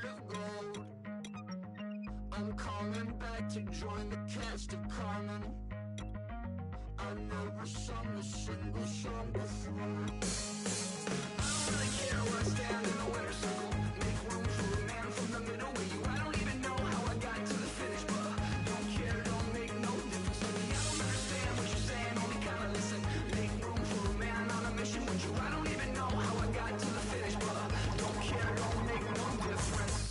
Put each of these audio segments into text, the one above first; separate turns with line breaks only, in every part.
heart of gold. I'm coming back to join the cast of Carmen. I've never sung a single song before. I don't really care where I stand in the winner's circle. Make room for a man from the middle with you. I don't even know how I got to the finish, but don't care, don't make no difference to me. I don't understand what you're saying, only kinda listen. Make room for a man on a mission with you. I don't even know how I got to the finish, but don't care, don't make no difference.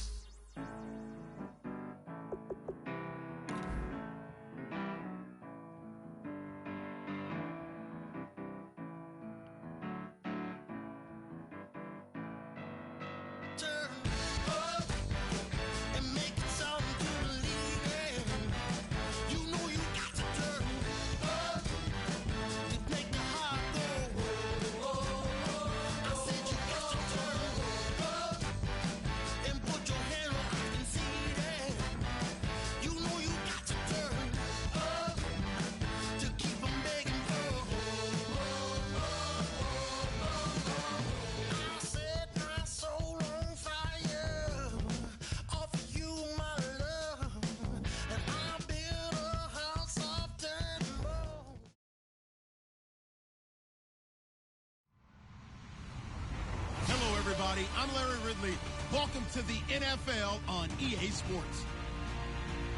Everybody, I'm Larry Ridley. Welcome to the NFL on EA Sports.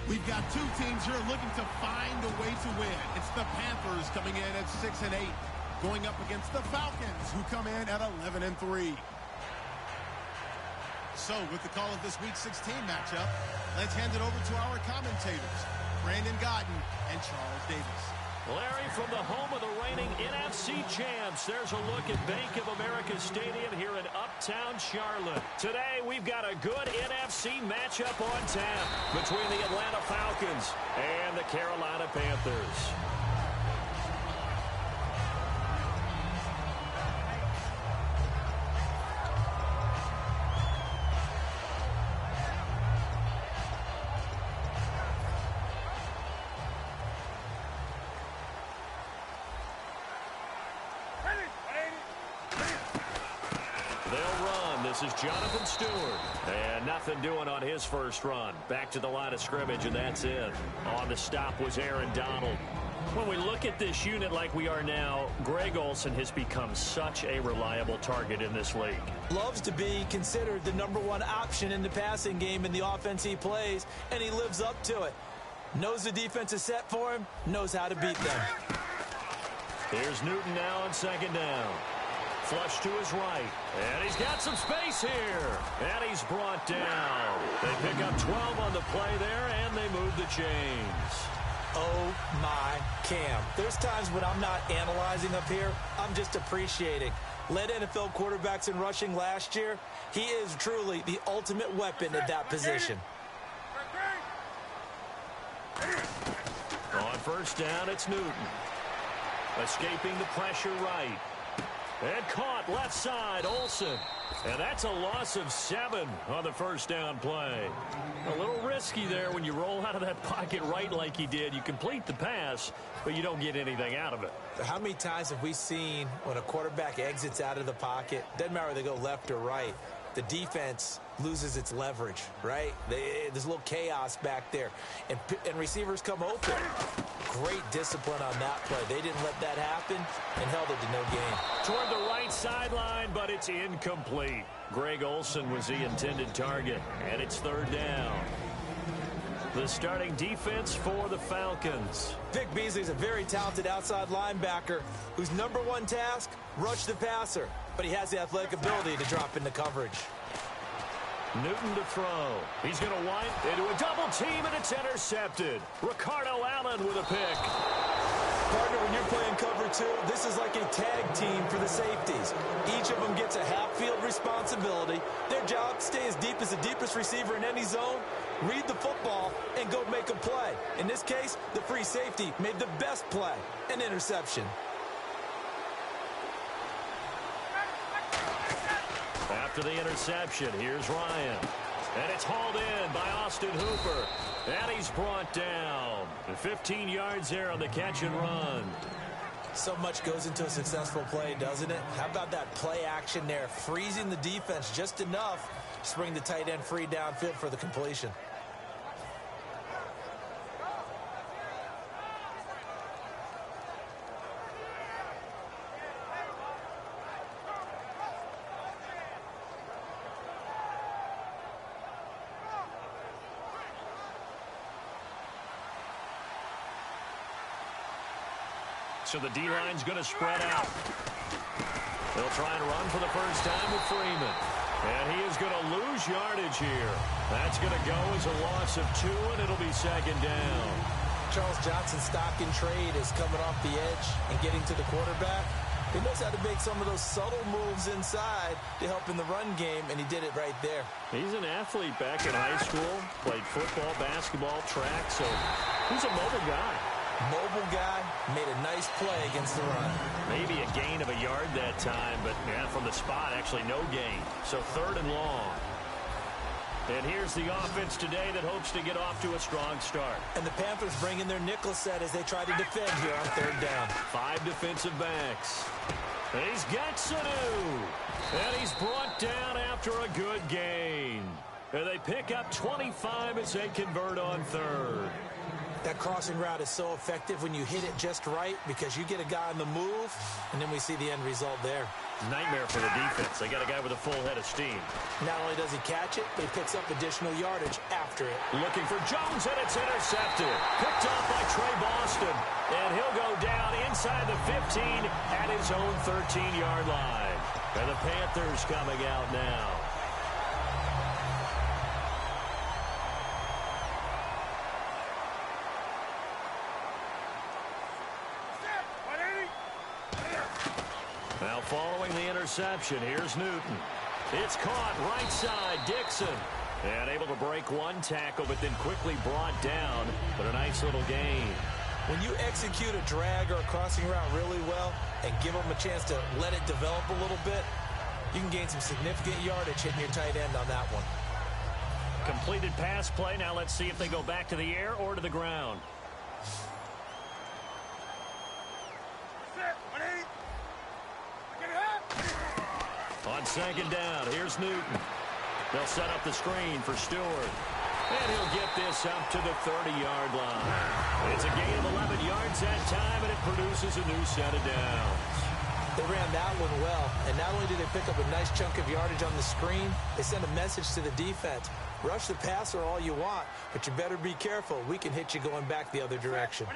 We've got two teams here looking to find a way to win. It's the Panthers coming in at 6-8, going up against the Falcons, who come in at 11-3. So, with the call of this Week 16 matchup, let's hand it over to our commentators, Brandon Godden and Charles Davis.
Larry, from the home of the reigning NFC champs, there's a look at Bank of America Stadium here in Uptown Charlotte. Today, we've got a good NFC matchup on tap between the Atlanta Falcons and the Carolina Panthers. This is Jonathan Stewart. And nothing doing on his first run. Back to the line of scrimmage, and that's it. On the stop was Aaron Donald. When we look at this unit like we are now, Greg Olsen has become such a reliable target in this league.
Loves to be considered the #1 option in the passing game in the offense he plays, and he lives up to it. Knows the defense is set for him, knows how to beat them.
Here's Newton now on second down. Flush to his right. And he's got some space here. And he's brought down. They pick up 12 on the play there, and they move the chains.
Oh, my Cam. There's times when I'm not analyzing up here. I'm just appreciating. Led NFL quarterbacks in rushing last year. He is truly the ultimate weapon at that position.
On first down, it's Newton. Escaping the pressure right. And caught left side, Olsen. And that's a loss of 7 on the first down play. A little risky there when you roll out of that pocket right like he did. You complete the pass, but you don't get anything out of it.
How many times have we seen when a quarterback exits out of the pocket, doesn't matter whether they go left or right, the defense loses its leverage, right? There's a little chaos back there, and receivers come open. Great discipline on that play. They didn't let that happen and held it to no gain.
Toward the right sideline, but it's incomplete. Greg Olsen was the intended target, and it's third down. The starting defense for the Falcons.
Vic Beasley's a very talented outside linebacker whose #1 task, rush the passer. But he has the athletic ability to drop into coverage.
Newton to throw. He's going to wind into a double team, and it's intercepted. Ricardo Allen with a pick.
Partner, when you're playing cover 2, this is like a tag team for the safeties. Each of them gets a half-field responsibility. Their job, stay as deep as the deepest receiver in any zone, read the football, and go make a play. In this case, the free safety made the best play, an interception.
After the interception, here's Ryan. And it's hauled in by Austin Hooper. And he's brought down. 15 yards there on the catch and run.
So much goes into a successful play, doesn't it? How about that play action there, freezing the defense just enough to bring the tight end free downfield for the completion.
So the D-line's going to spread out. They'll try and run for the first time with Freeman. And he is going to lose yardage here. That's going to go as a loss of 2, and it'll be second down.
Charles Johnson's stock in trade is coming off the edge and getting to the quarterback. He knows how to make some of those subtle moves inside to help in the run game, and he did it right there.
He's an athlete back in high school, played football, basketball, track, so he's a mobile guy.
Mobile guy, made a nice play against the run.
Maybe a gain of a yard that time, but yeah, from the spot, actually no gain. So 3rd and long. And here's the offense today that hopes to get off to a strong start.
And the Panthers bring in their nickel set as they try to defend here on 3rd down.
5 defensive backs. He's got Sanu. And he's brought down after a good gain. And they pick up 25 as they convert on 3rd.
That crossing route is so effective when you hit it just right because you get a guy on the move, and then we see the end result there.
Nightmare for the defense. They got a guy with a full head of steam.
Not only does he catch it, but he picks up additional yardage after it.
Looking for Jones, and it's intercepted. Picked off by Trey Boston. And he'll go down inside the 15 at his own 13-yard line. And the Panthers coming out now. Now following the interception, here's Newton. It's caught right side, Dixon. And able to break one tackle, but then quickly brought down. But a nice little gain.
When you execute a drag or a crossing route really well and give them a chance to let it develop a little bit, you can gain some significant yardage hitting your tight end on that one.
Completed pass play. Now let's see if they go back to the air or to the ground. On 2nd down, here's Newton. They'll set up the screen for Stewart. And he'll get this up to the 30-yard line. It's a gain of 11 yards that time, and it produces a new set of downs.
They ran that one well, and not only did they pick up a nice chunk of yardage on the screen, they sent a message to the defense. Rush the passer all you want, but you better be careful. We can hit you going back the other direction.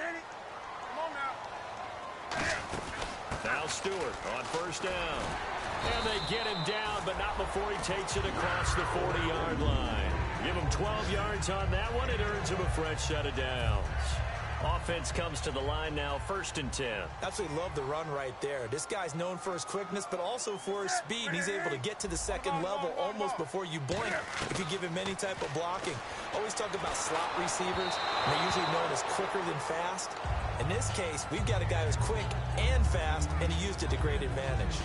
Now Stewart on 1st down. And they get him down, but not before he takes it across the 40-yard line. Give him 12 yards on that one. It earns him a fresh set of downs. Offense comes to the line now, 1st and 10.
Absolutely love the run right there. This guy's known for his quickness, but also for his speed. And he's able to get to the 2nd level almost before you blink if you give him any type of blocking. Always talk about slot receivers. They're usually known as quicker than fast. In this case, we've got a guy who's quick and fast, and he used it to great advantage.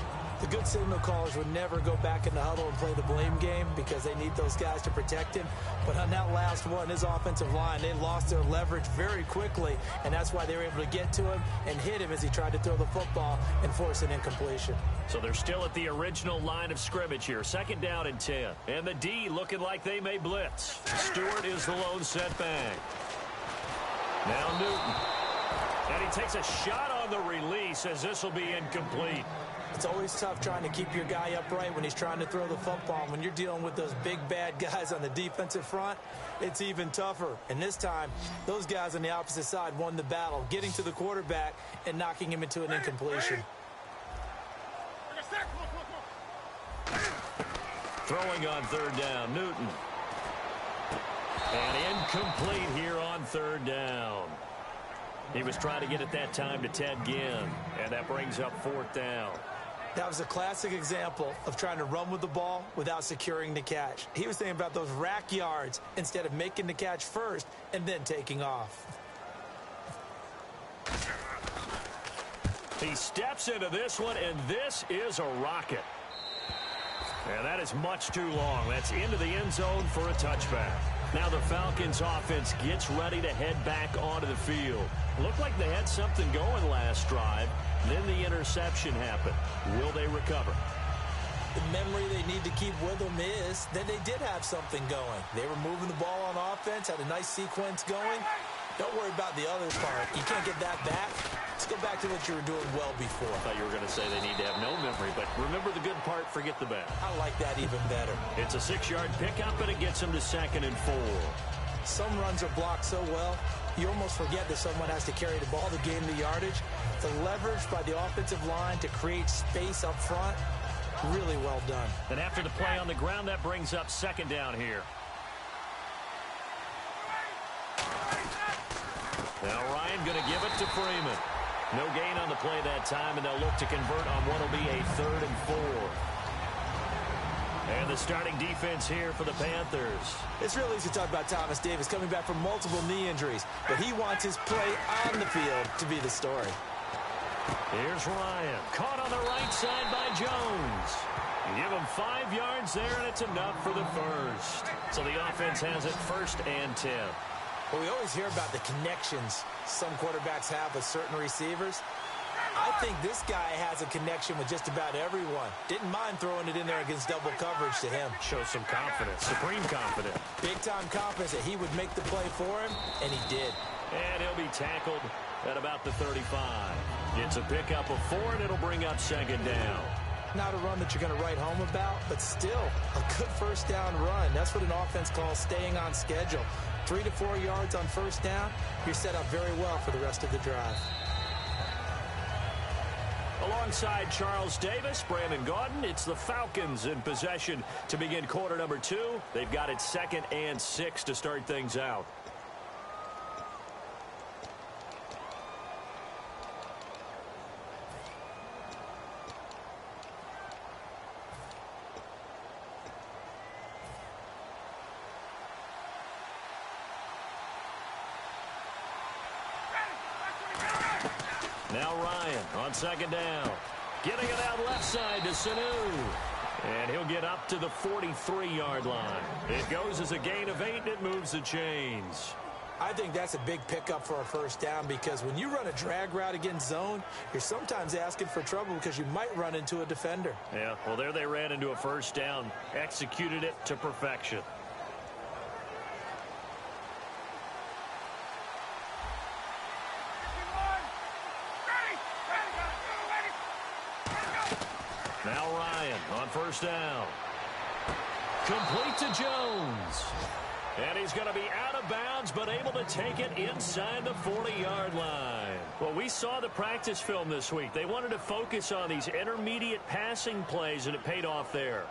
The good signal callers would never go back in the huddle and play the blame game because they need those guys to protect him. But on that last one, his offensive line, they lost their leverage very quickly, and that's why they were able to get to him and hit him as he tried to throw the football and force an incompletion.
So they're still at the original line of scrimmage here. 2nd down and 10. And the D looking like they may blitz. Stewart is the lone setback. Now Newton. And he takes a shot on the release as this will be incomplete.
It's always tough trying to keep your guy upright when he's trying to throw the football. When you're dealing with those big, bad guys on the defensive front, it's even tougher. And this time, those guys on the opposite side won the battle, getting to the quarterback and knocking him into an incompletion.
Throwing on 3rd down, Newton. And incomplete here on 3rd down. He was trying to get it that time to Ted Ginn, and that brings up 4th down.
That was a classic example of trying to run with the ball without securing the catch. He was thinking about those rack yards instead of making the catch first and then taking off.
He steps into this one, and this is a rocket. And that is much too long. That's into the end zone for a touchback. Now the Falcons offense gets ready to head back onto the field. Looked like they had something going last drive. Then the interception happened. Will they recover?
The memory they need to keep with them is that they did have something going. They were moving the ball on offense, had a nice sequence going. Don't worry about the other part. You can't get that back. Let's go back to what you were doing well before.
I thought you were going to say they need to have no memory, but remember the good part, forget the bad.
I like that even better.
It's a 6-yard pickup, and it gets them to 2nd and 4.
Some runs are blocked so well, you almost forget that someone has to carry the ball to gain the yardage. The leverage by the offensive line to create space up front, really well done.
And after the play on the ground, that brings up 2nd down here. Now Ryan going to give it to Freeman. No gain on the play that time, and they'll look to convert on what will be a 3rd and 4. And the starting defense here for the Panthers.
It's real easy to talk about Thomas Davis coming back from multiple knee injuries, but he wants his play on the field to be the story.
Here's Ryan. Caught on the right side by Jones. You give him 5 yards there, and it's enough for the first. So the offense has it 1st and 10.
Well, we always hear about the connections some quarterbacks have with certain receivers. I think this guy has a connection with just about everyone. Didn't mind throwing it in there against double coverage to him.
Shows some confidence, supreme confidence.
Big-time confidence that he would make the play for him, and he did.
And he'll be tackled at about the 35. It's a pickup of 4, and it'll bring up 2nd down.
Not a run that you're going to write home about, but still a good 1st down run. That's what an offense calls staying on schedule. 3 to 4 yards on 1st down, you're set up very well for the rest of the drive.
Alongside Charles Davis, Brandon Gaudin, it's the Falcons in possession to begin quarter number 2. They've got it 2nd and 6 to start things out. Now Ryan on 2nd down. Getting it out left side to Sanu. And he'll get up to the 43-yard line. It goes as a gain of 8, and it moves the chains.
I think that's a big pickup for a 1st down because when you run a drag route against zone, you're sometimes asking for trouble because you might run into a defender.
Yeah, well, there they ran into a 1st down. Executed it to perfection. Now Ryan on 1st down. Complete to Jones. And he's going to be out of bounds, but able to take it inside the 40-yard line. Well, we saw the practice film this week. They wanted to focus on these intermediate passing plays, and it paid off there.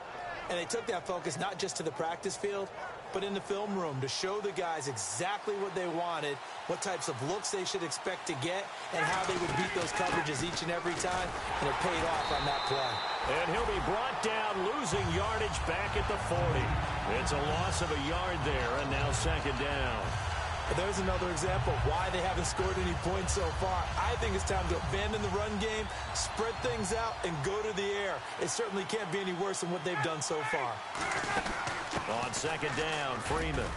And they took that focus not just to the practice field, but in the film room to show the guys exactly what they wanted, what types of looks they should expect to get, and how they would beat those coverages each and every time, and it paid off on that play.
And he'll be brought down, losing yardage back at the 40. It's a loss of a yard there, and now 2nd down.
But there's another example of why they haven't scored any points so far. I think it's time to abandon the run game, spread things out, and go to the air. It certainly can't be any worse than what they've done so far.
On 2nd down, Freeman.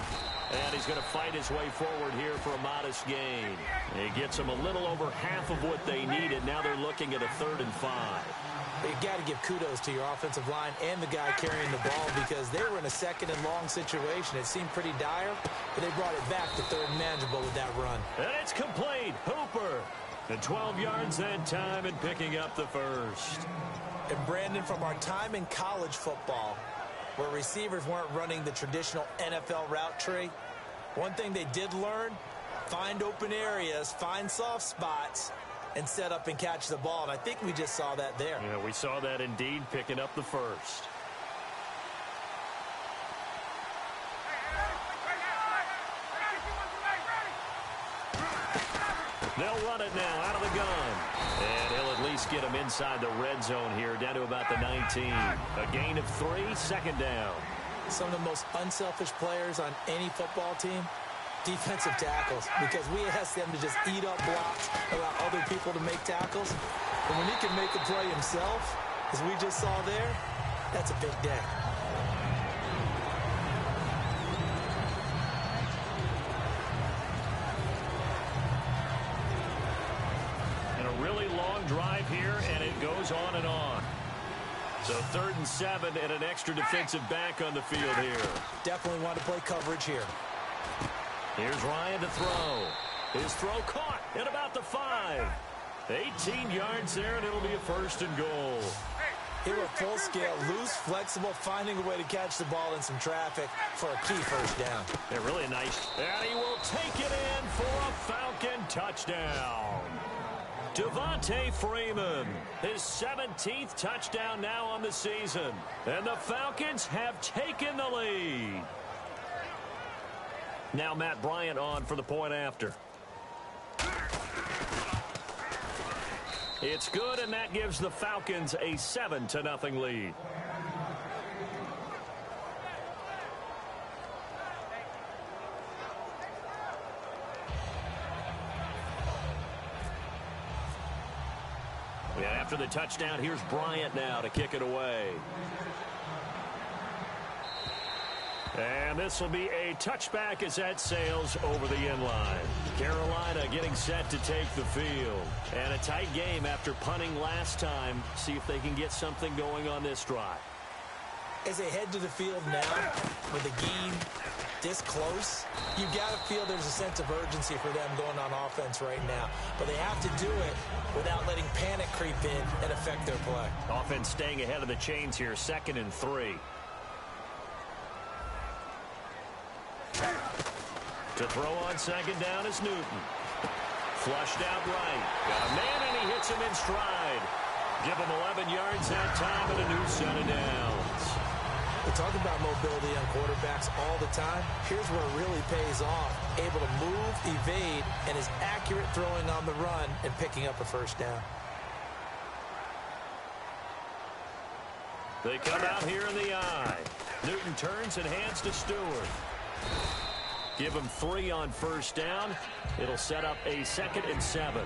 And he's going to fight his way forward here for a modest gain. He gets them a little over half of what they needed. Now they're looking at a 3rd and 5.
You got to give kudos to your offensive line and the guy carrying the ball because they were in a 2nd and long situation. It seemed pretty dire, but they brought it back to 3rd and manageable with that run.
And it's complete. Hooper. And 12 yards that time and picking up the 1st.
And Brandon, from our time in college football, where receivers weren't running the traditional NFL route tree, one thing they did learn, find open areas, find soft spots, and set up and catch the ball. And I think we just saw that there.
Yeah, we saw that indeed, picking up the 1st. They'll run it now out of the gun. And he'll at least get him inside the red zone here, down to about the 19. A gain of 3, 2nd down.
Some of the most unselfish players on any football team, defensive tackles, because we ask them to just eat up blocks, allow other people to make tackles. And when he can make a play himself, as we just saw there, that's a big day.
And a really long drive here, and it goes on and on. So 3rd and 7 and an extra defensive back on the field here.
Definitely want to play coverage here.
Here's Ryan to throw. His throw caught at about the 5. 18 yards there, and it'll be a 1st and goal.
He went full scale, loose, flexible, finding a way to catch the ball in some traffic for a key 1st down.
Yeah, really nice. And he will take it in for a Falcon touchdown. Devontae Freeman, his 17th touchdown now on the season. And the Falcons have taken the lead. Now Matt Bryant on for the point after. It's good, and that gives the Falcons a 7-0 lead. And after the touchdown, here's Bryant now to kick it away. And this will be a touchback as that sails over the end line. Carolina getting set to take the field. And a tight game after punting last time. See if they can get something going on this drive.
As they head to the field now, with the game this close, you've got to feel there's a sense of urgency for them going on offense right now. But they have to do it without letting panic creep in and affect their play.
Offense staying ahead of the chains here, 2nd and 3. To throw on 2nd down is Newton. Flushed out right. Got a man, and he hits him in stride. Give him 11 yards that time and a new set of downs.
We talk about mobility on quarterbacks all the time. Here's where it really pays off. Able to move, evade, and is accurate throwing on the run and picking up a 1st down.
They come out here in the eye. Newton turns and hands to Stewart. Give him 3 on 1st down. It'll set up a 2nd and 7.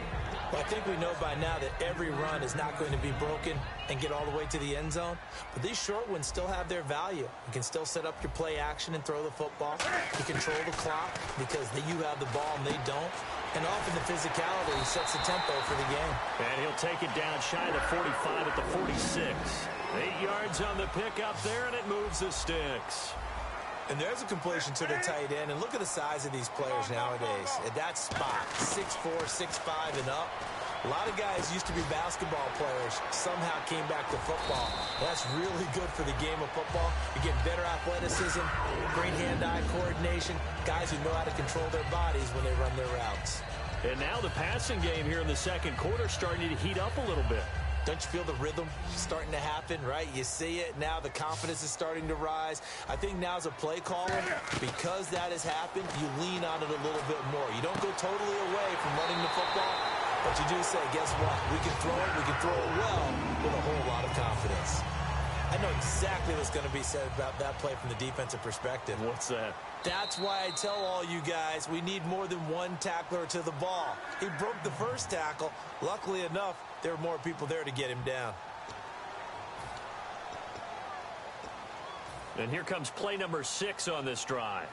Well, I think we know by now that every run is not going to be broken and get all the way to the end zone. But these short ones still have their value. You can still set up your play action and throw the football. You control the clock because you have the ball and they don't. And often the physicality sets the tempo for the game.
And he'll take it down shy of the 45 at the 46. 8 yards on the pickup there, and it moves the sticks.
And there's a completion to the tight end. And look at the size of these players nowadays. At that spot, 6'4", 6'5", and up. A lot of guys used to be basketball players, somehow came back to football. That's really good for the game of football. You get better athleticism, great hand-eye coordination, guys who know how to control their bodies when they run their routes.
And now the passing game here in the 2nd quarter starting to heat up a little bit.
Don't you feel the rhythm starting to happen, right? You see it now. The confidence is starting to rise. I think now as a play caller, because that has happened, you lean on it a little bit more. You don't go totally away from running the football, but you do say, guess what? We can throw it. We can throw it well with a whole lot of confidence. I know exactly what's going to be said about that play from the defensive perspective.
What's that?
That's why I tell all you guys we need more than one tackler to the ball. He broke the first tackle. Luckily enough, there were more people there to get him down.
And here comes play number 6 on this drive.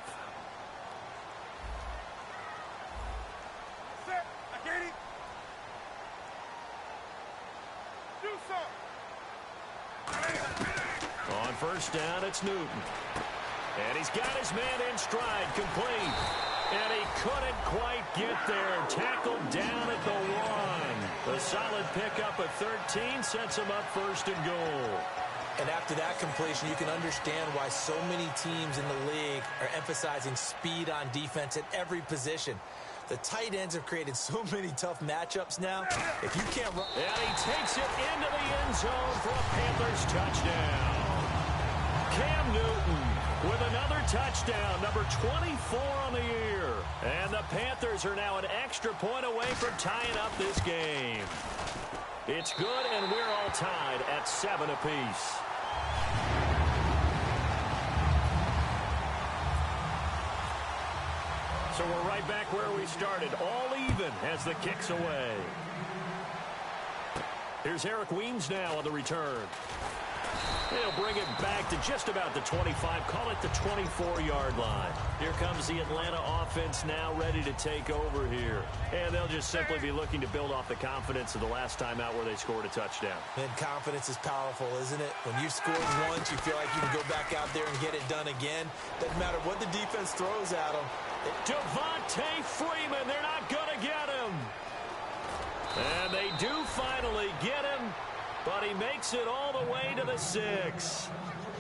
Set. I get it. Do something.
On 1st down, it's Newton. And he's got his man in stride, complete. And he couldn't quite get there. Tackled down at the 1. A solid pickup of 13 sets him up 1st and goal.
And after that completion, you can understand why so many teams in the league are emphasizing speed on defense at every position. The tight ends have created so many tough matchups now. If you can't run...
And he takes it into the end zone for a Panthers touchdown. Cam Newton with another touchdown, number 24 on the year. And the Panthers are now an extra point away from tying up this game. It's good, and we're all tied at 7 apiece. So we're right back where we started, all even as the kick's away. Here's Eric Weems now on the return. He'll bring it back to just about the 25, call it the 24-yard line. Here comes the Atlanta offense now ready to take over here. And they'll just simply be looking to build off the confidence of the last time out where they scored a touchdown.
And confidence is powerful, isn't it? When you've scored once, you feel like you can go back out there and get it done again. Doesn't matter what the defense throws at them.
Devontae Freeman, they're not going to get him. And they do finally get him. But he makes it all the way to the 6.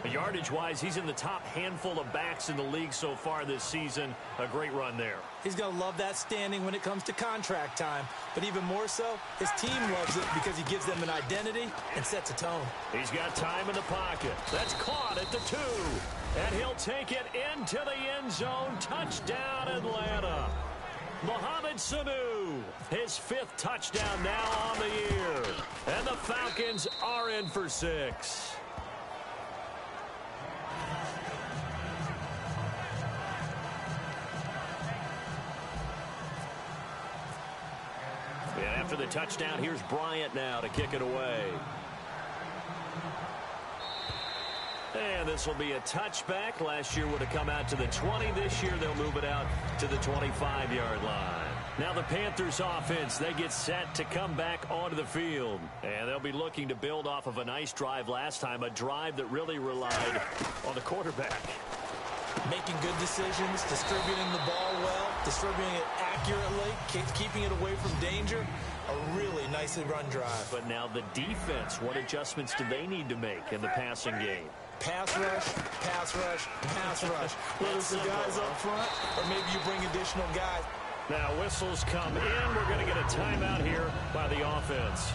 Yardage-wise, he's in the top handful of backs in the league so far this season. A great run there.
He's going to love that standing when it comes to contract time. But even more so, his team loves it because he gives them an identity and sets a tone.
He's got time in the pocket. That's caught at the 2. And he'll take it into the end zone. Touchdown, Atlanta. Mohamed Sanu, his 5th touchdown now on the year. And the Falcons are in for 6. And after the touchdown, here's Bryant now to kick it away. And this will be a touchback. Last year would have come out to the 20. This year they'll move it out to the 25-yard line. Now the Panthers offense, they get set to come back onto the field. And they'll be looking to build off of a nice drive last time, a drive that really relied on the quarterback.
Making good decisions, distributing the ball well, distributing it accurately, keeping it away from danger. A really nicely run drive.
But now the defense, what adjustments do they need to make in the passing game?
Pass rush, pass rush, pass rush. Whether it's the guys up front or maybe you bring additional guys.
Now whistles come in. We're going to get a timeout here by the offense.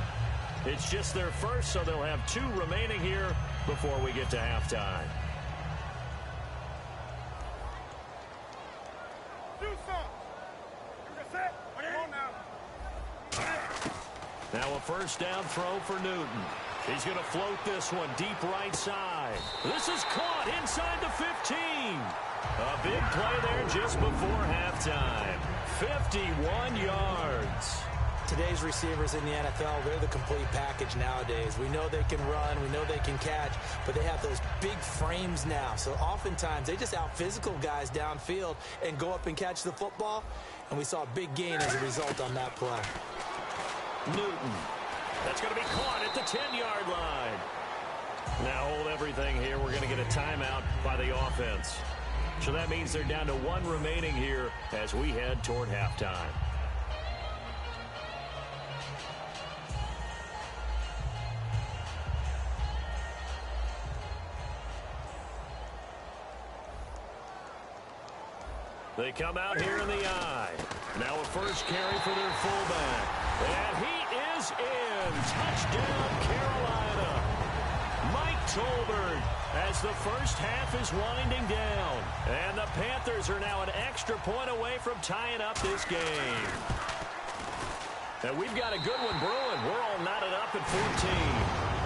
It's just their first, so they'll have 2 remaining here before we get to halftime. Now a first down throw for Newton. He's going to float this one deep right side. This is caught inside the 15. A big play there just before halftime. 51 yards.
Today's receivers in the NFL, they're the complete package nowadays. We know they can run, we know they can catch, but they have those big frames now. So oftentimes they just out-physical guys downfield and go up and catch the football. And we saw a big gain as a result on that play.
Newton. That's going to be caught at the 10-yard line. Now hold everything here. We're going to get a timeout by the offense. So that means they're down to 1 remaining here as we head toward halftime. They come out here in the eye. Now a first carry for their fullback. And he is in. Touchdown, Carolina. Mike Tolbert as the first half is winding down. And the Panthers are now an extra point away from tying up this game. And we've got a good one brewing. We're all knotted up at 14.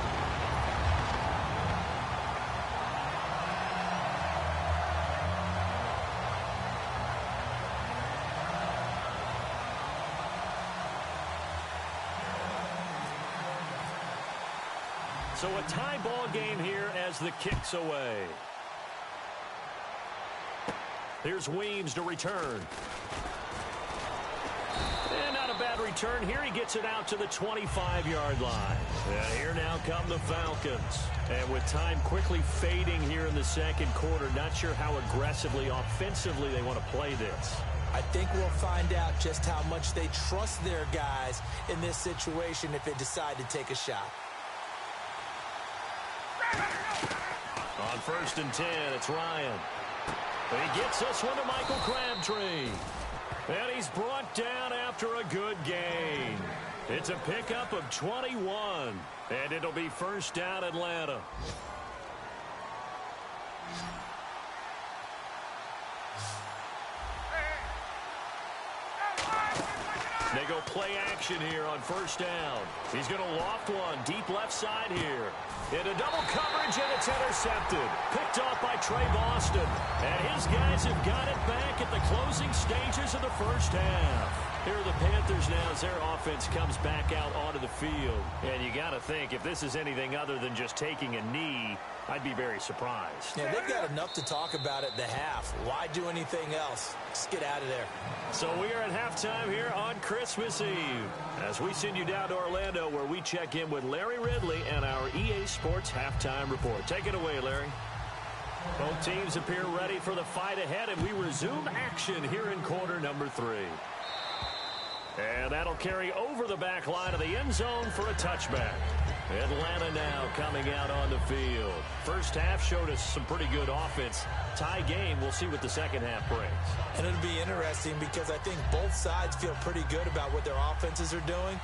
So a tie ball game here as the kick's away. Here's Weems to return. And not a bad return here. He gets it out to the 25-yard line. And here now come the Falcons. And with time quickly fading here in the second quarter, not sure how aggressively, offensively they want to play this.
I think we'll find out just how much they trust their guys in this situation if they decide to take a shot.
On 1st and 10, it's Ryan. And he gets this one to Michael Crabtree. And he's brought down after a good gain. It's a pickup of 21. And it'll be first down Atlanta. They go play action here on first down. He's going to loft one deep left side here. Into double coverage, and it's intercepted. Picked off by Trey Boston. And his guys have got it back at the closing stages of the first half. Here are the Panthers now as their offense comes back out onto the field. And you got to think, if this is anything other than just taking a knee, I'd be very surprised.
Yeah, they've got enough to talk about at the half. Why do anything else? Just get out of there.
So we are at halftime here on Christmas Eve as we send you down to Orlando where we check in with Larry Ridley and our EA Sports Halftime Report. Take it away, Larry. Both teams appear ready for the fight ahead, and we resume action here in quarter number 3. And that'll carry over the back line of the end zone for a touchback. Atlanta now coming out on the field. First half showed us some pretty good offense. Tie game, we'll see what the second half brings.
And it'll be interesting because I think both sides feel pretty good about what their offenses are doing.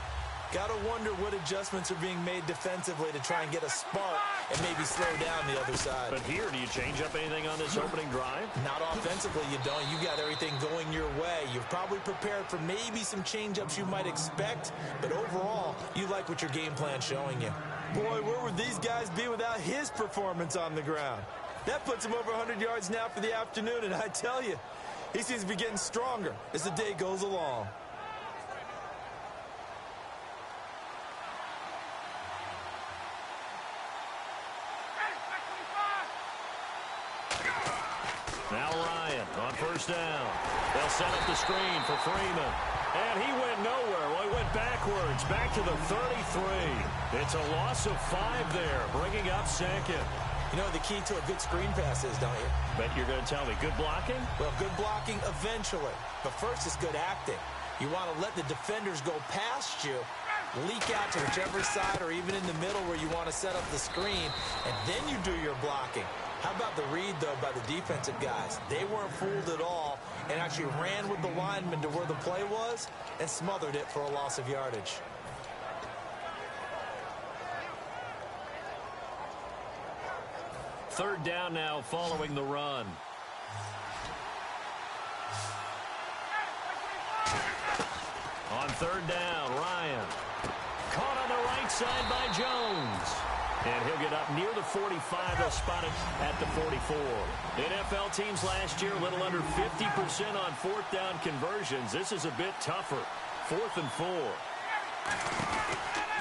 Got to wonder what adjustments are being made defensively to try and get a spark and maybe slow down the other side.
But here, do you change up anything on this opening drive?
Not offensively, you don't. You got everything going your way. You've probably prepared for maybe some change-ups you might expect, but overall, you like what your game plan's showing you. Boy, where would these guys be without his performance on the ground? That puts him over 100 yards now for the afternoon, and I tell you, he seems to be getting stronger as the day goes along.
Now Ryan on first down. They'll set up the screen for Freeman. And he went nowhere. Well, he went backwards, back to the 33. It's a loss of 5 there, bringing up second.
You know the key to a good screen pass is, don't you?
Bet you're going to tell me, good blocking?
Well, good blocking eventually. But first is good acting. You want to let the defenders go past you, leak out to whichever side or even in the middle where you want to set up the screen, and then you do your blocking. How about the read, though, by the defensive guys? They weren't fooled at all and actually ran with the lineman to where the play was and smothered it for a loss of yardage.
Third down now following the run. On third down, Ryan. Caught on the right side by Jones. And he'll get up near the 45. They'll spot it at the 44. NFL teams last year, a little under 50% on fourth down conversions. This is a bit tougher. 4th and 4.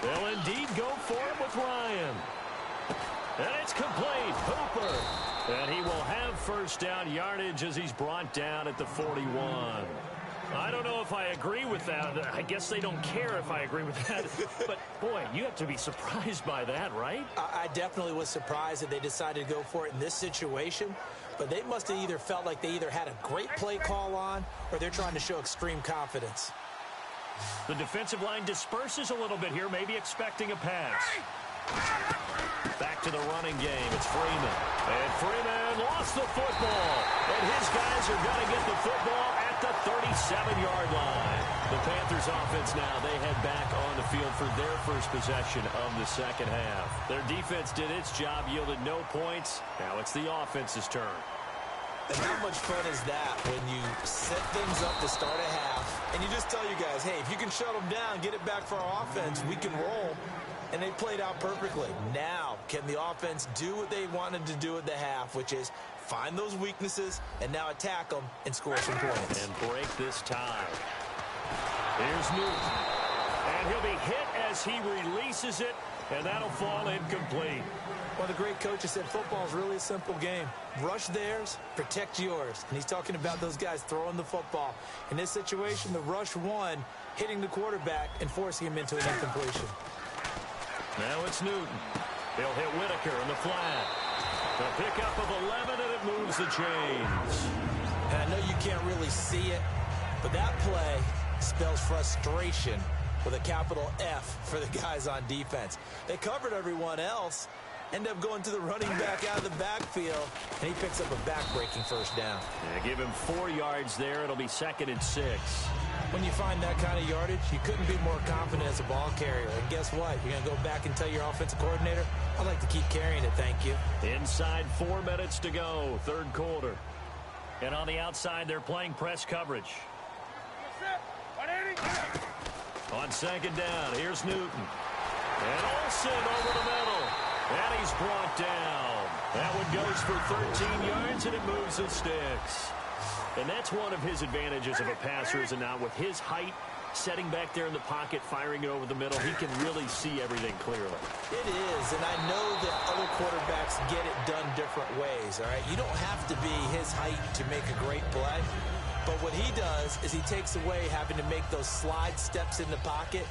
They'll indeed go for it with Ryan. And it's complete. Hooper. And he will have first down yardage as he's brought down at the 41. I don't know if I agree with that. I guess they don't care if I agree with that. But, boy, you have to be surprised by that, right?
I definitely was surprised that they decided to go for it in this situation. But they must have either felt like they either had a great play call on or they're trying to show extreme confidence.
The defensive line disperses a little bit here, maybe expecting a pass. Back to the running game. It's Freeman. And Freeman lost the football. And his guys are going to get the football at the 37-yard line. The Panthers offense now, they head back on the field for their first possession of the second half. Their defense did its job, yielded no points. Now it's the offense's turn.
And how much fun is that when you set things up to start a half and you just tell you guys, hey, if you can shut them down, get it back for our offense, we can roll. And they played out perfectly. Now, can the offense do what they wanted to do at the half, which is find those weaknesses and now attack them and score some points?
And break this tie. Here's Newton. And he'll be hit as he releases it, and that'll fall incomplete.
One of the great coaches said football is really a simple game. Rush theirs, protect yours. And he's talking about those guys throwing the football. In this situation, the rush won, hitting the quarterback and forcing him into an incompletion.
Now it's Newton. He'll hit Whitaker in the flat. The pickup of 11, and it moves the chains.
And I know you can't really see it, but that play spells frustration with a capital F for the guys on defense. They covered everyone else, end up going to the running back out of the backfield, and he picks up a back-breaking first down.
Yeah, give him 4 yards there. It'll be 2nd and 6.
When you find that kind of yardage, you couldn't be more confident as a ball carrier. And guess what? You're going to go back and tell your offensive coordinator, I'd like to keep carrying it, thank you.
Inside 4 minutes to go, third quarter. And on the outside, they're playing press coverage. On second down, here's Newton. And Olsen over the middle. And he's brought down. That one goes for 13 yards, and it moves the sticks. And that's one of his advantages of a passer, is now with his height, setting back there in the pocket, firing it over the middle, he can really see everything clearly.
It is, and I know that other quarterbacks get it done different ways, all right? You don't have to be his height to make a great play, but what he does is he takes away having to make those slide steps in the pocket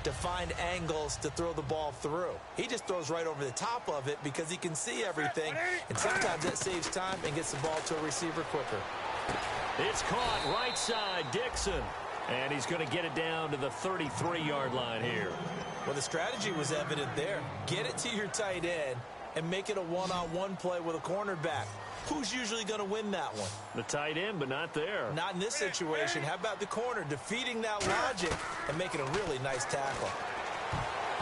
to find angles to throw the ball through. He just throws right over the top of it because he can see everything, and sometimes that saves time and gets the ball to a receiver quicker.
It's caught right side, Dixon. And he's going to get it down to the 33-yard line here.
Well, the strategy was evident there. Get it to your tight end and make it a one-on-one play with a cornerback. Who's usually going to win that one?
The tight end, but not there.
Not in this situation. How about the corner defeating that logic and making a really nice tackle?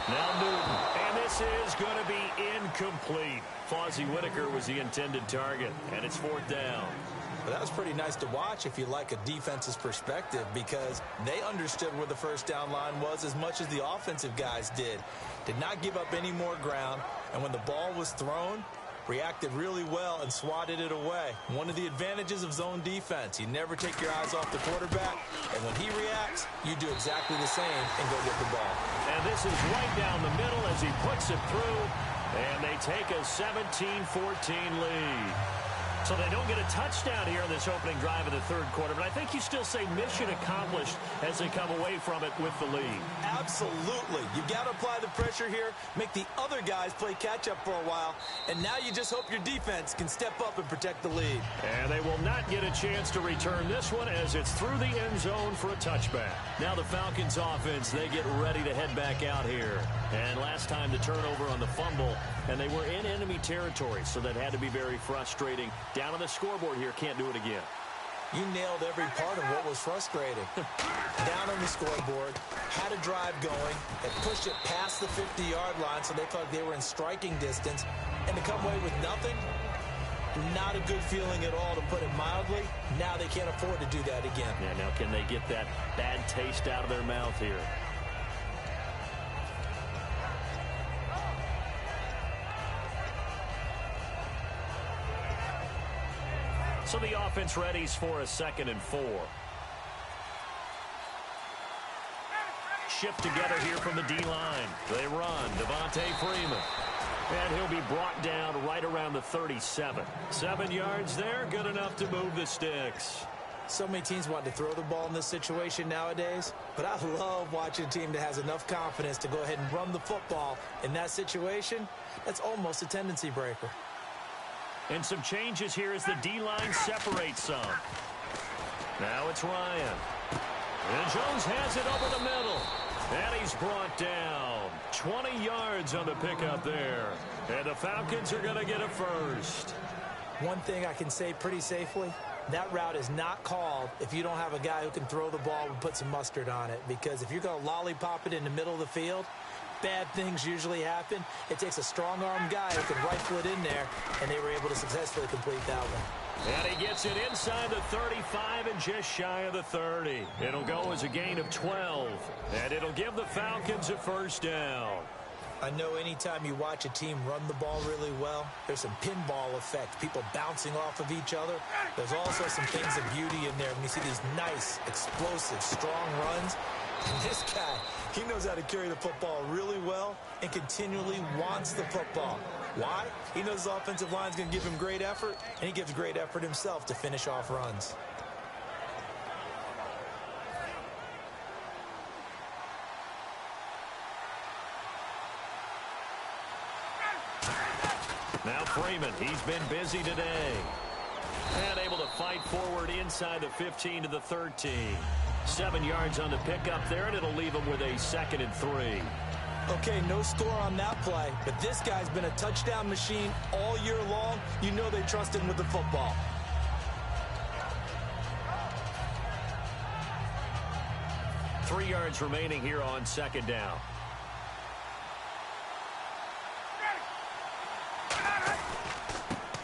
Now Newton, and this is going to be incomplete. Fozzie Whitaker was the intended target, and it's 4th down.
Well, that was pretty nice to watch if you like a defense's perspective, because they understood where the first down line was as much as the offensive guys did. Did not give up any more ground, and when the ball was thrown, reacted really well and swatted it away. One of the advantages of zone defense, you never take your eyes off the quarterback, and when he reacts, you do exactly the same and go get the ball.
And this is right down the middle as he puts it through, and they take a 17-14 lead. So they don't get a touchdown here in this opening drive of the third quarter, but I think you still say mission accomplished as they come away from it with the lead.
Absolutely. You got to apply the pressure here, make the other guys play catch-up for a while, and now you just hope your defense can step up and protect the lead.
And they will not get a chance to return this one as it's through the end zone for a touchback. Now the Falcons offense, they get ready to head back out here. And last time the turnover on the fumble, and they were in enemy territory, so that had to be very frustrating. Down on the scoreboard here, can't do it again.
You nailed every part of what was frustrating. Down on the scoreboard, had a drive going, and pushed it past the 50-yard line so they felt like they were in striking distance, and to come away with nothing, not a good feeling at all, to put it mildly. Now they can't afford to do that again.
Yeah, now can they get that bad taste out of their mouth here? So the offense readies for a 2nd and 4. Shift together here from the D-line. They run. Devontae Freeman. And he'll be brought down right around the 37. 7 yards there, good enough to move the sticks.
So many teams want to throw the ball in this situation nowadays, but I love watching a team that has enough confidence to go ahead and run the football. In that situation, that's almost a tendency breaker.
And some changes here as the D-line separates some. Now it's Ryan. And Jones has it over the middle. And he's brought down. 20 yards on the pickup there. And the Falcons are going to get a first.
One thing I can say pretty safely, that route is not called if you don't have a guy who can throw the ball and put some mustard on it. Because if you're going to lollipop it in the middle of the field, bad things usually happen. It takes a strong-arm guy who can rifle it in there, and they were able to successfully complete that one.
And he gets it inside the 35 and just shy of the 30. It'll go as a gain of 12, and it'll give the Falcons a first down.
I know anytime you watch a team run the ball really well, there's some pinball effect, people bouncing off of each other. There's also some things of beauty in there when you see these nice, explosive, strong runs. And this guy, he knows how to carry the football really well and continually wants the football. Why? He knows the offensive line's going to give him great effort, and he gives great effort himself to finish off runs.
Now Freeman, he's been busy today. And able to fight forward inside the 15 to the 13. 7 yards on the pickup there, and it'll leave him with a 2nd and 3.
Okay, no score on that play, but this guy's been a touchdown machine all year long. You know they trust him with the football.
Three yards remaining here on 2nd down.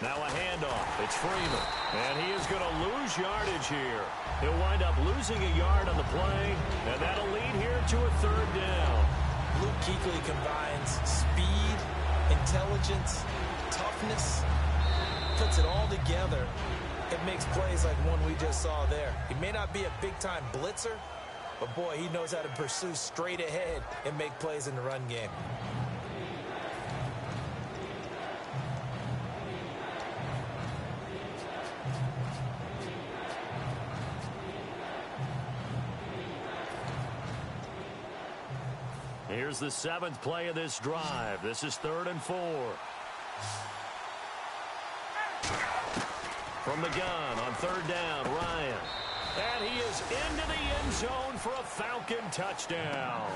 Now a handoff. It's Freeman. And he is going to lose yardage here. He'll wind up losing a yard on the play, and that'll lead here to a 3rd down.
Luke Kuechly combines speed, intelligence, toughness, puts it all together. It makes plays like one we just saw there. He may not be a big-time blitzer, but boy, he knows how to pursue straight ahead and make plays in the run game.
Here's the 7th play of this drive. This is 3rd and 4. From the gun on 3rd down, Ryan. And he is into the end zone for a Falcon touchdown.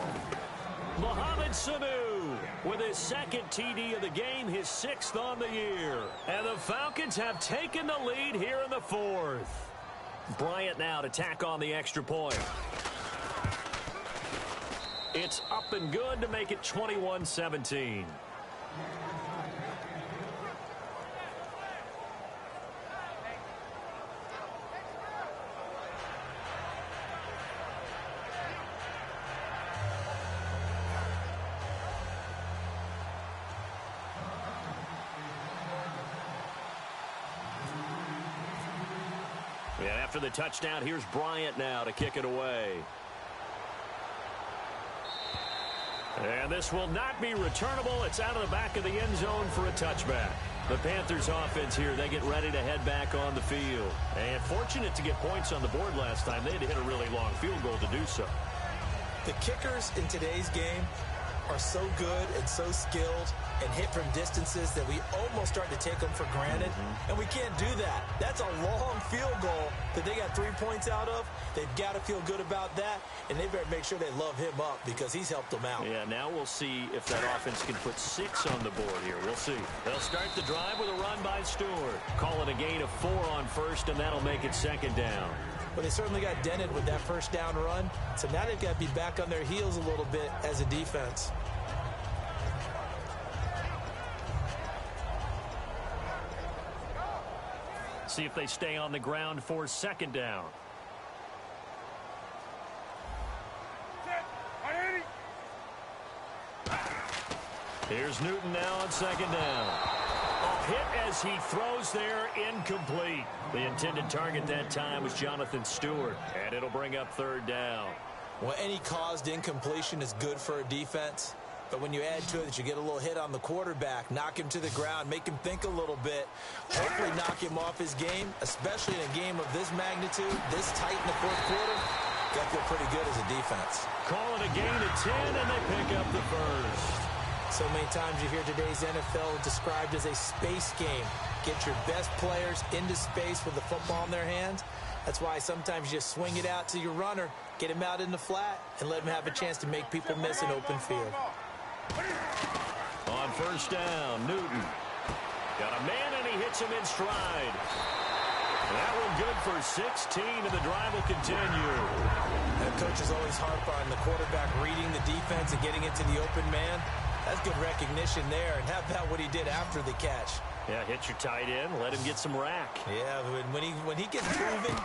Mohamed Sanu with his 2nd TD of the game, his 6th on the year. And the Falcons have taken the lead here in the 4th. Bryant now to tack on the extra point. It's up and good to make it 21-17. And after the touchdown, here's Bryant now to kick it away. And this will not be returnable. It's out of the back of the end zone for a touchback. The Panthers offense here, they get ready to head back on the field. And fortunate to get points on the board last time. They had to hit a really long field goal to do so.
The kickers in today's game are so good and so skilled and hit from distances that we almost start to take them for granted. And we can't do that. That's a long field goal that they got 3 points out of. They've got to feel good about that, and they better make sure they love him up because he's helped them out.
Yeah, now we'll see if that offense can put 6 on the board here. We'll see. They'll start the drive with a run by Stewart. Call it a gain of 4 on 1st, and that'll make it 2nd down.
Well, they certainly got dented with that 1st down run, so now they've got to be back on their heels a little bit as a defense.
See if they stay on the ground for 2nd down. Here's Newton now on 2nd down. A hit as he throws there, incomplete. The intended target that time was Jonathan Stewart, and it'll bring up 3rd down.
Well, any caused incompletion is good for a defense. But when you add to it that you get a little hit on the quarterback, knock him to the ground, make him think a little bit, hopefully knock him off his game, especially in a game of this magnitude, this tight in the 4th quarter, got to feel pretty good as a defense.
Call it a gain of 10, and they pick up the 1st.
So many times you hear today's NFL described as a space game. Get your best players into space with the football in their hands. That's why sometimes you just swing it out to your runner, get him out in the flat, and let him have a chance to make people miss an open field.
On 1st down, Newton. Got a man, and he hits him in stride. That one good for 16, and the drive will continue.
And coaches always harp on the quarterback reading the defense and getting it to the open man. That's good recognition there. And how about what he did after the catch?
Yeah, hit your tight end, let him get some rack.
Yeah, when he gets moving,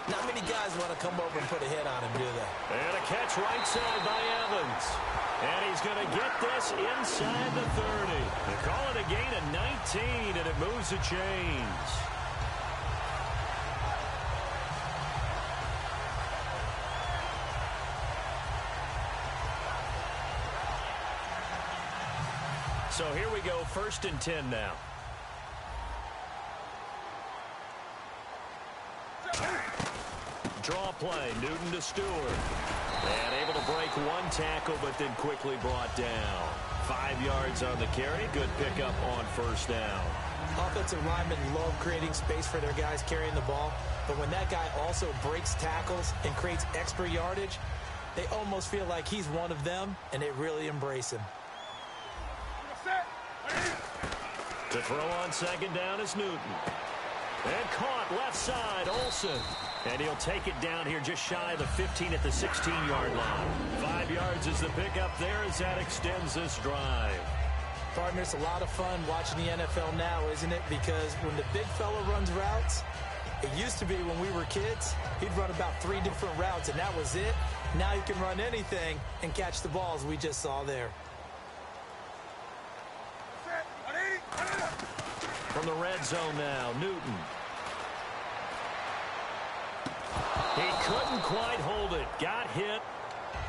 not many guys want to come over and put a hit on him, do they?
And a catch right side by Evans. And he's going to get this inside the 30. They call it a gain of 19, and it moves the chains. So here we go, 1st and 10 now. Draw play, Newton to Stewart. And able to break one tackle, but then quickly brought down. 5 yards on the carry. Good pickup on 1st down.
Offensive linemen love creating space for their guys carrying the ball. But when that guy also breaks tackles and creates extra yardage, they almost feel like he's one of them, and they really embrace him.
To throw on 2nd down is Newton. And caught left side, Olsen. And he'll take it down here just shy of the 15 at the 16-yard line. 5 yards is the pickup there as that extends this drive.
Partner, it's a lot of fun watching the NFL now, isn't it? Because when the big fella runs routes, it used to be when we were kids, he'd run about 3 different routes, and that was it. Now you can run anything and catch the balls we just saw there.
From the red zone now, Newton. He couldn't quite hold it. Got hit.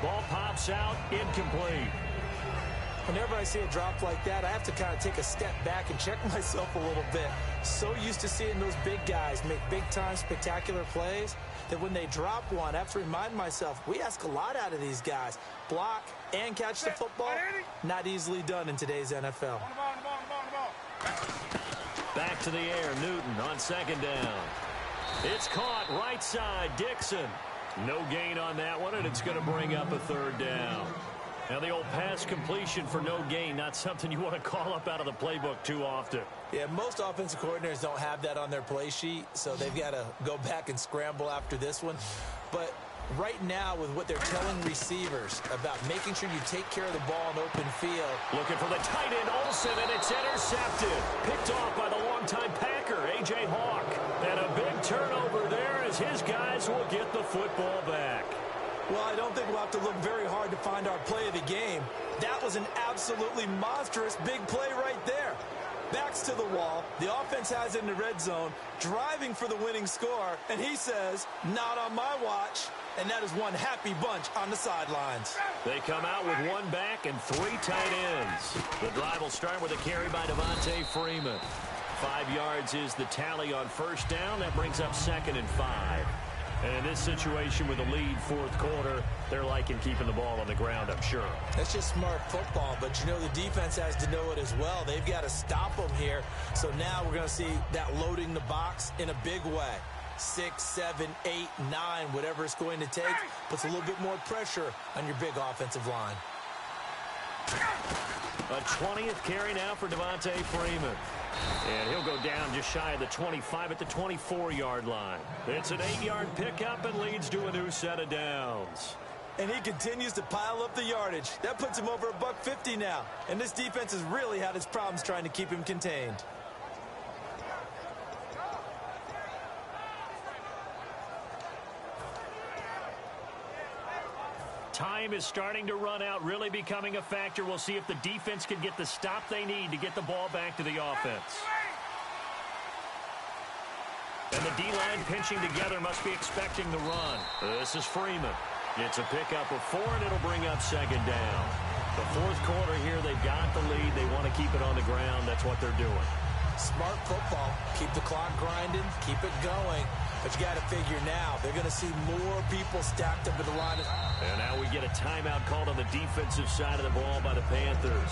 Ball pops out. Incomplete.
Whenever I see a drop like that, I have to kind of take a step back and check myself a little bit. So used to seeing those big guys make big-time spectacular plays that when they drop one, I have to remind myself, we ask a lot out of these guys. Block and catch the football, not easily done in today's NFL.
Back to the air, Newton on second down. It's caught right side, Dixon. No gain on that one, and it's going to bring up a third down. Now, the old pass completion for no gain, not something you want to call up out of the playbook too often.
Yeah, most offensive coordinators don't have that on their play sheet, so they've got to go back and scramble after this one. But right now, with what they're telling receivers about making sure you take care of the ball in open field.
Looking for the tight end, Olsen, and it's intercepted. Picked off by the longtime Packer, A.J. Hawk. And a big turnover there as his guys will get the football back.
Well, I don't think we'll have to look very hard to find our play of the game. That was an absolutely monstrous big play right there. Backs to the wall. The offense has it in the red zone, driving for the winning score. And he says, not on my watch. And that is one happy bunch on the sidelines.
They come out with one back and three tight ends. The drive will start with a carry by Devontae Freeman. 5 yards is the tally on first down. That brings up 2nd and 5. And in this situation with the lead fourth quarter, they're liking keeping the ball on the ground, I'm sure.
That's just smart football, but you know the defense has to know it as well. They've got to stop them here. So now we're going to see that loading the box in a big way. 6, 7, 8, 9, whatever it's going to take, puts a little bit more pressure on your big offensive line.
A 20th carry now for Devontae Freeman. And he'll go down just shy of the 25 at the 24-yard line. It's an 8-yard pickup and leads to a new set of downs.
And he continues to pile up the yardage. That puts him over $150 now. And this defense has really had its problems trying to keep him contained.
Time is starting to run out, really becoming a factor. We'll see if the defense can get the stop they need to get the ball back to the offense. And the D-line pinching together must be expecting the run. This is Freeman. It's a pickup of 4, and it'll bring up 2nd down. The fourth quarter here, they've got the lead. They want to keep it on the ground. That's what they're doing.
Smart football. Keep the clock grinding. Keep it going. But you got to figure now, they're going to see more people stacked up at the line.
And now we get a timeout called on the defensive side of the ball by the Panthers.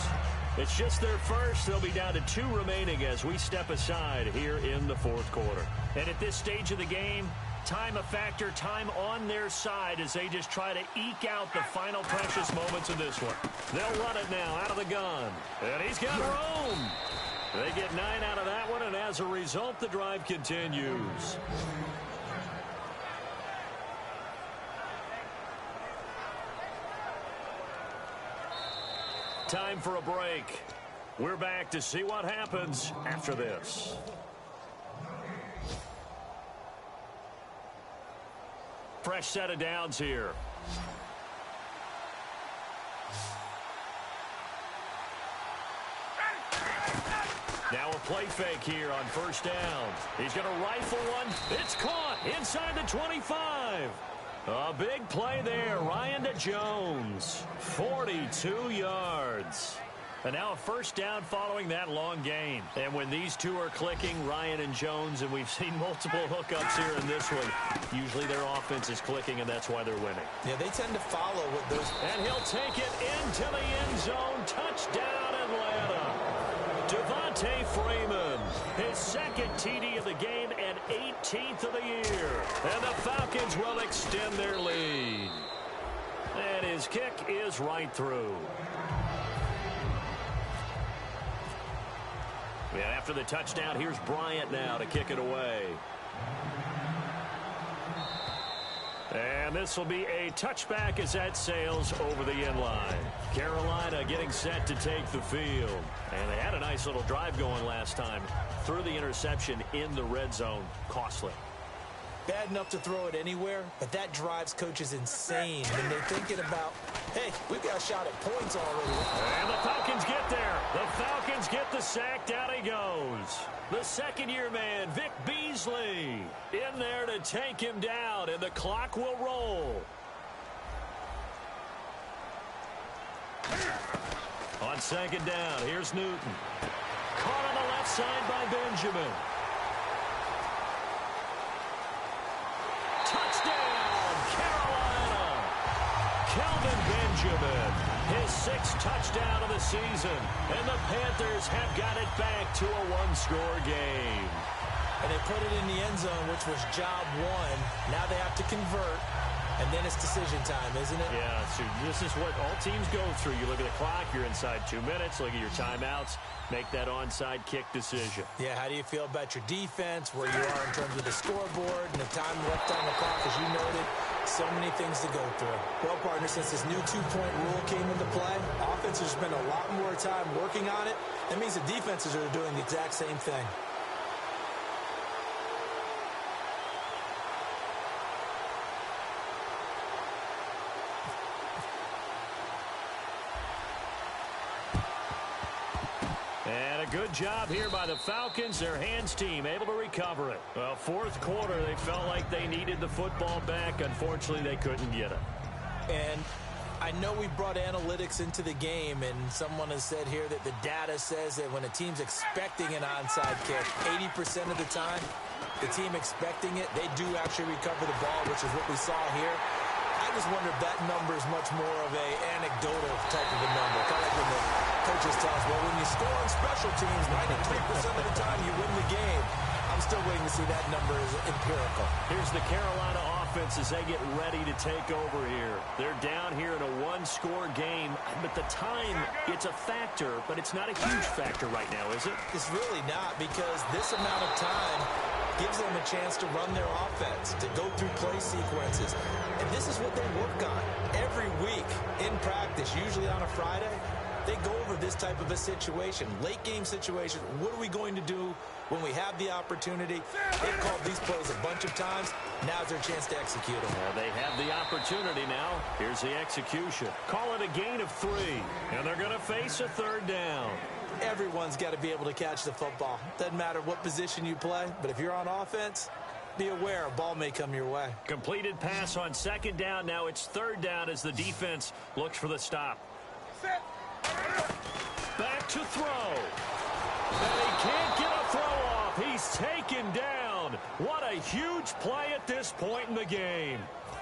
It's just their first. They'll be down to 2 remaining as we step aside here in the fourth quarter. And at this stage of the game, time a factor, time on their side as they just try to eke out the final precious moments of this one. They'll run it now out of the gun. And he's got room. They get 9 out of that one, and as a result, the drive continues. Time for a break. We're back to see what happens after this. Fresh set of downs here. Now a play fake here on first down. He's going to rifle one. It's caught inside the 25. A big play there. Ryan to Jones. 42 yards. And now a first down following that long gain. And when these two are clicking, Ryan and Jones, and we've seen multiple hookups here in this one, usually their offense is clicking, and that's why they're winning.
Yeah, they tend to follow with those.
And he'll take it into the end zone. Touchdown, Atlanta. Devontae Freeman, his 2nd TD of the game and 18th of the year. And the Falcons will extend their lead. And his kick is right through. And after the touchdown, here's Bryant now to kick it away. And this will be a touchback as that sails over the end line. Carolina getting set to take the field. And they had a nice little drive going last time. Threw the interception in the red zone. Costly.
Bad enough to throw it anywhere, but that drives coaches insane when they're thinking about, hey, we've got a shot at points already.
And the Falcons get there. The Falcons get the sack. Down he goes. The 2nd-year man, Vic Beasley, in there to take him down, and the clock will roll. On second down, here's Newton. Caught on the left side by Benjamin. Touchdown, Carolina! Kelvin Benjamin, his 6th touchdown of the season, and the Panthers have got it back to a one-score game.
And they put it in the end zone, which was job one. Now they have to convert, and then it's decision time, isn't it?
Yeah, so this is what all teams go through. You look at the clock, you're inside 2 minutes, look at your timeouts, make that onside kick decision.
Yeah, how do you feel about your defense, where you are in terms of the scoreboard, and the time left on the clock, as you noted? So many things to go through. Well, partner, since this new two-point rule came into play, offenses spend a lot more time working on it. That means the defenses are doing the exact same thing.
And a good job here by the Falcons. Their hands team able to recover it. Well, fourth quarter, they felt like they needed the football back. Unfortunately, they couldn't get it.
And I know we brought analytics into the game, and someone has said here that the data says that when a team's expecting an onside kick, 80% of the time, the team expecting it, they do actually recover the ball, which is what we saw here. I just wonder if that number is much more of a anecdotal type of a number. Kind of like when the coaches tell us, well, when you score on special teams, 93% of the time you win the game. I'm still waiting to see that number is empirical.
Here's the Carolina offense as they get ready to take over here. They're down here in a one-score game, but the time, it's a factor, but it's not a huge factor right now, is it?
It's really not, because this amount of time gives them a chance to run their offense, to go through play sequences. And this is what they work on every week in practice, usually on a Friday. They go over this type of a situation, late game situation. What are we going to do when we have the opportunity? They've called these plays a bunch of times. Now's their chance to execute them.
They have the opportunity now. Here's the execution. Call it a gain of 3, and they're going to face a third down.
Everyone's got to be able to catch the football. Doesn't matter what position you play, but if you're on offense, be aware a ball may come your way.
Completed pass on second down. Now it's third down as the defense looks for the stop. Back to throw. And he can't get a throw off. He's taken down. What a huge play at this point in the game.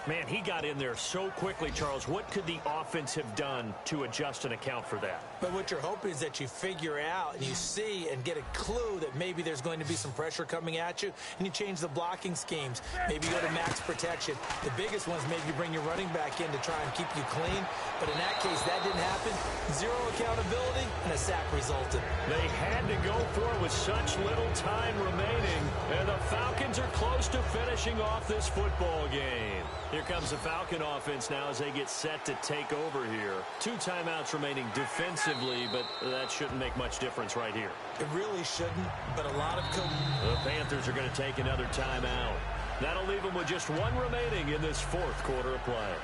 Man, he got in there so quickly, Charles. What could the offense have done to adjust and account for that?
But what you're hoping is that you figure out and you see and get a clue that maybe there's going to be some pressure coming at you, and you change the blocking schemes. Maybe you go to max protection. The biggest ones, maybe you bring your running back in to try and keep you clean. But in that case, that didn't happen. Zero accountability, and a sack resulted.
They had to go for it with such little time remaining, and the Falcons are close to finishing off this football game. Here comes the Falcon offense now as they get set to take over here. 2 timeouts remaining defensively, but that shouldn't make much difference right here.
It really shouldn't, but a lot of
the Panthers are going to take another timeout. That'll leave them with just 1 remaining in this fourth quarter of play.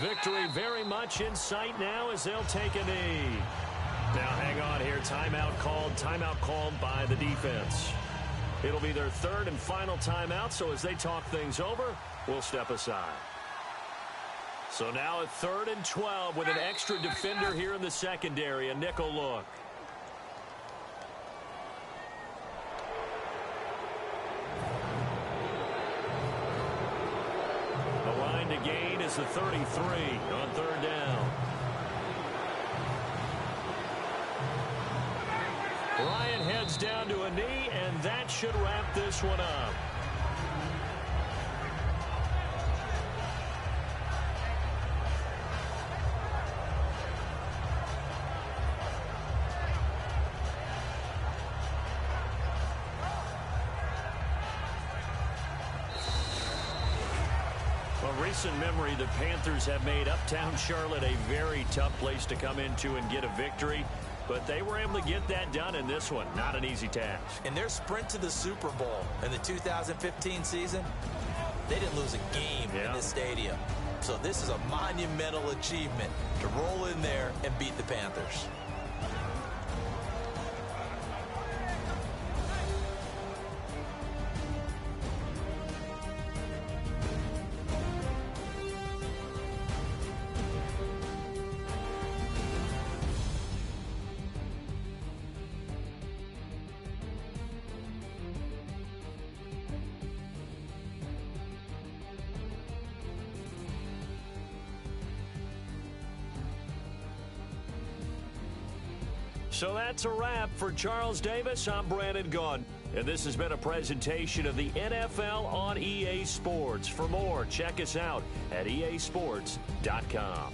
Victory very much in sight now as they'll take a knee. Now hang on here. Timeout called by the defense. It'll be their third and final timeout, so as they talk things over, we'll step aside. So now a 3rd and 12 with an extra defender here in the secondary, a nickel look. To gain is the 33 on 3rd down. Ryan heads down to a knee, and that should wrap this one up. Recent memory, the Panthers have made uptown Charlotte a very tough place to come into and get a victory, but they were able to get that done in this one. Not an easy task.
In their sprint to the Super Bowl in the 2015 season, they didn't lose a game in this stadium. So this is a monumental achievement to roll in there and beat the Panthers.
So that's a wrap for Charles Davis. I'm Brandon Gunn, and this has been a presentation of the NFL on EA Sports. For more, check us out at easports.com.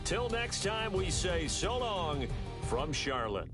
Till next time, we say so long from Charlotte.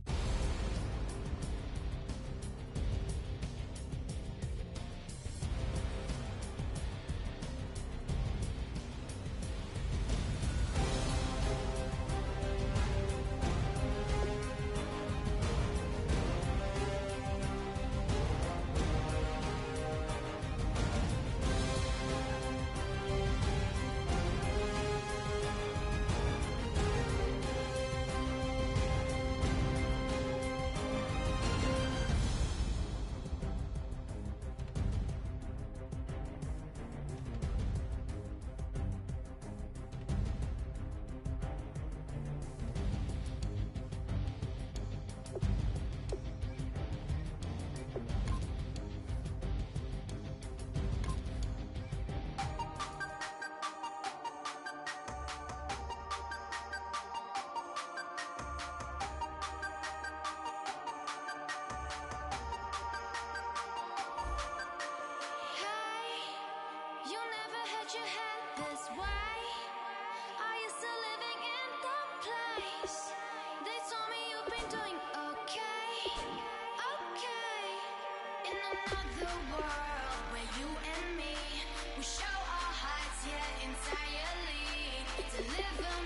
Entirely to live